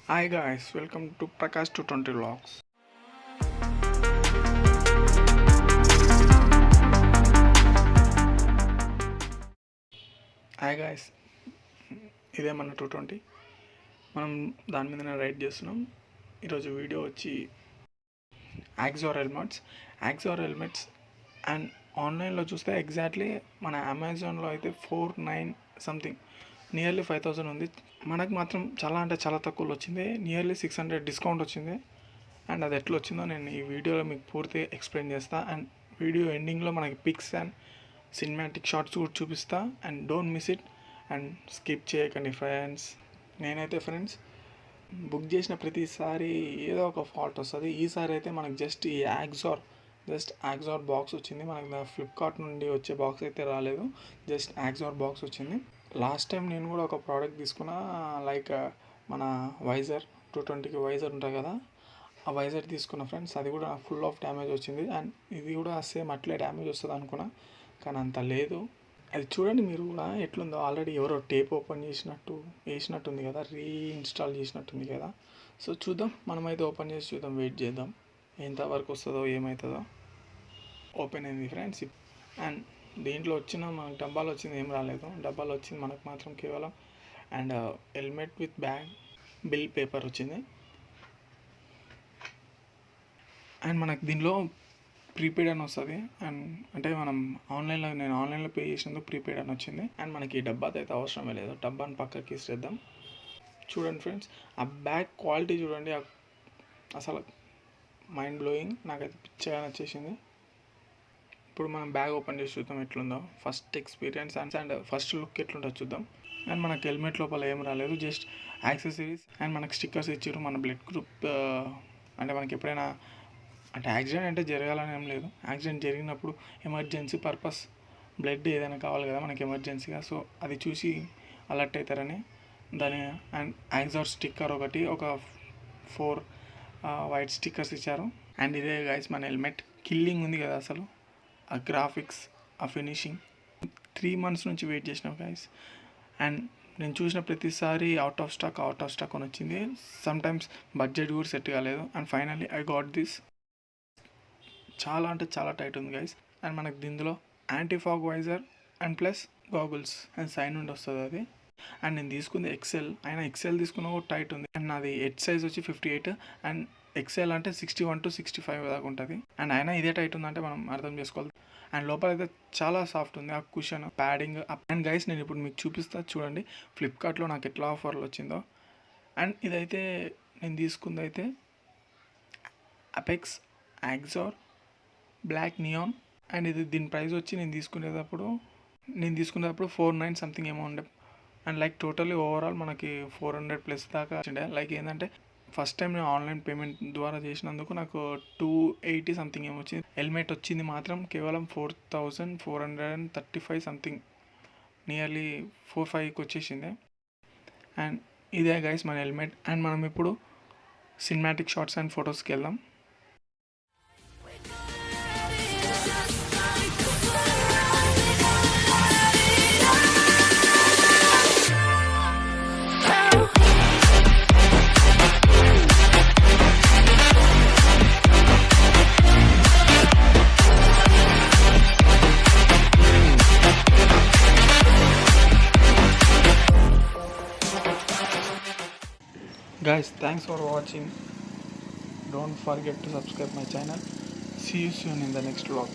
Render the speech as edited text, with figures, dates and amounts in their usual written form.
Hi guys, welcome to Prakash 220 Vlogs. Hi guys, ఇదే మన 220. మనం దాని మీదనే రైడ్ చేస్తున్నాం. ఈరోజు వీడియో వచ్చి యాక్సార్ హెల్మెట్స్ అండ్ ఆన్లైన్లో చూస్తే ఎగ్జాక్ట్లీ మన అమెజాన్లో అయితే 4,9 సంథింగ్ నియర్లీ 5,000 ఉంది. మనకు మాత్రం చాలా అంటే చాలా తక్కువలో వచ్చింది. నియర్లీ 600 డిస్కౌంట్ వచ్చింది. అండ్ అది ఎట్లా వచ్చిందో నేను ఈ వీడియోలో మీకు పూర్తిగా ఎక్స్ప్లెయిన్ చేస్తా. అండ్ వీడియో ఎండింగ్లో మనకి పిక్స్ అండ్ సినిమాటిక్ షార్ట్స్ కూడా చూపిస్తా. And don't miss it and skip చేయకండి ఫ్రెండ్స్. నేనైతే ఫ్రెండ్స్ బుక్ చేసిన ప్రతిసారి ఏదో ఒక ఫాల్ట్ వస్తుంది. ఈసారి అయితే మనకు జస్ట్ ఈ యాక్సార్ బాక్స్ వచ్చింది. మనకు ఫ్లిప్కార్ట్ నుండి వచ్చే బాక్స్ అయితే రాలేదు, జస్ట్ యాక్సార్ బాక్స్ వచ్చింది. లాస్ట్ టైం నేను కూడా ఒక ప్రోడక్ట్ తీసుకున్నా, లైక్ మన వైజర్ 220కి వైజర్ ఉంటుంది కదా, ఆ వైజర్ తీసుకున్న ఫ్రెండ్స్. అది కూడా ఫుల్ ఆఫ్ డ్యామేజ్ వచ్చింది. అండ్ ఇది కూడా సేమ్ అట్లే డ్యామేజ్ వస్తుంది అనుకున్నా, కానీ అంత లేదు. అది చూడండి మీరు కూడా ఎట్లుందో. ఆల్రెడీ ఎవరో టేప్ ఓపెన్ వేసినట్టుంది కదా, రీఇన్స్టాల్ చేసినట్టుంది కదా. సో చూద్దాం, మనమైతే ఓపెన్ చేసి చూద్దాం, వెయిట్ చేద్దాం ఎంతవరకు వస్తుందో ఏమవుతుందో. ఓపెన్ అయింది ఫ్రెండ్స్. అండ్ దీంట్లో వచ్చిన మనకు డబ్బాలు వచ్చింది ఏం రాలేదు. డబ్బాలు వచ్చింది మనకు మాత్రం కేవలం and helmet with bag, bill paper వచ్చింది. అండ్ మనకు దీనిలో ప్రీపెయిడ్ అని వస్తుంది. అండ్ అంటే నేను ఆన్లైన్లో పే చేసినందుకు ప్రీపెయిడ్ అని వచ్చింది. అండ్ మనకి ఈ డబ్బాతో అయితే అవసరమే లేదు, డబ్బాని పక్కకి ఇసేద్దాం. చూడండి ఫ్రెండ్స్, ఆ బ్యాగ్ క్వాలిటీ చూడండి, అసలు మైండ్ బ్లోయింగ్. నాకైతే పిచ్చగా నచ్చేసింది. ఇప్పుడు మనం బ్యాగ్ ఓపెన్ చేసి చూద్దాం ఎట్లుందో. First experience and first look ఎట్లుంటుందో చూద్దాం. అండ్ మనకి హెల్మెట్ లోపల ఏం రాలేదు, జస్ట్ యాక్సెసరీస్ అండ్ మనకి స్టిక్కర్స్ ఇచ్చారు. మన బ్లడ్ గ్రూప్ అంటే మనకి ఎప్పుడైనా అంటే యాక్సిడెంట్ అంటే జరగాలని ఏం లేదు, యాక్సిడెంట్ జరిగినప్పుడు ఎమర్జెన్సీ పర్పస్ బ్లడ్ ఏదైనా కావాలి కదా మనకి ఎమర్జెన్సీగా. సో అది చూసి అలర్ట్ అవుతారని దాని. అండ్ యాక్సార్ స్టిక్కర్ ఒక 4 వైట్ స్టిక్కర్స్ ఇచ్చారు. అండ్ ఇదే గైస్ మన హెల్మెట్. కిల్లింగ్ ఉంది కదా అసలు, ఆ గ్రాఫిక్స్, ఆ ఫినిషింగ్. 3 months నుంచి వెయిట్ చేసినాం గైస్. అండ్ నేను చూసిన ప్రతిసారి అవుట్ ఆఫ్ స్టాక్ అని వచ్చింది. సమ్టైమ్స్ బడ్జెట్ కూడా సెట్ కాలేదు. And finally I got this. చాలా అంటే చాలా టైట్ ఉంది గైస్. అండ్ మనకి దీనిలో anti fog visor and plus goggles and సైన్ నుండి వస్తుంది అది. అండ్ నేను తీసుకుంది ఎక్సెల్, అయినా ఎక్సెల్ తీసుకున్న కూడా టైట్ ఉంది. అండ్ నాది హెడ్ సైజ్ వచ్చి 58 అండ్ ఎక్సెల్ అంటే 61 to 65 దాకా ఉంటుంది. అండ్ అయినా ఇదే టైట్ ఉందంటే మనం అర్థం చేసుకోవాలి. అండ్ లోపల అయితే చాలా సాఫ్ట్ ఉంది, ఆ కుషన్, ప్యాడింగ్. అండ్ గైస్ నేను ఇప్పుడు మీకు చూపిస్తా చూడండి ఫ్లిప్కార్ట్లో నాకు ఎట్లా ఆఫర్లు వచ్చిందో. అండ్ ఇదైతే నేను తీసుకుంది అయితే అపెక్స్ యాక్సార్ బ్లాక్ నియాన్. అండ్ దీని ప్రైస్ వచ్చి నేను తీసుకునేటప్పుడు 4,9 సంథింగ్ ఏమో ఉండే. అండ్ లైక్ టోటల్లీ ఓవరాల్ మనకి 400+ దాకా వచ్చిండే. లైక్ ఏంటంటే ఫస్ట్ టైం నేను ఆన్లైన్ పేమెంట్ ద్వారా చేసినందుకు నాకు 280 సంథింగ్ ఏమో వచ్చింది. హెల్మెట్ వచ్చింది మాత్రం కేవలం 4,435 సంథింగ్, నియర్లీ 4-5కి వచ్చేసింది. అండ్ ఇదే గైస్ మన హెల్మెట్. అండ్ మనం ఇప్పుడు సినిమాటిక్ షార్ట్స్ అండ్ ఫొటోస్కి వెళ్దాం. Guys, thanks for watching. Don't forget to subscribe my channel. See you soon in the next vlog.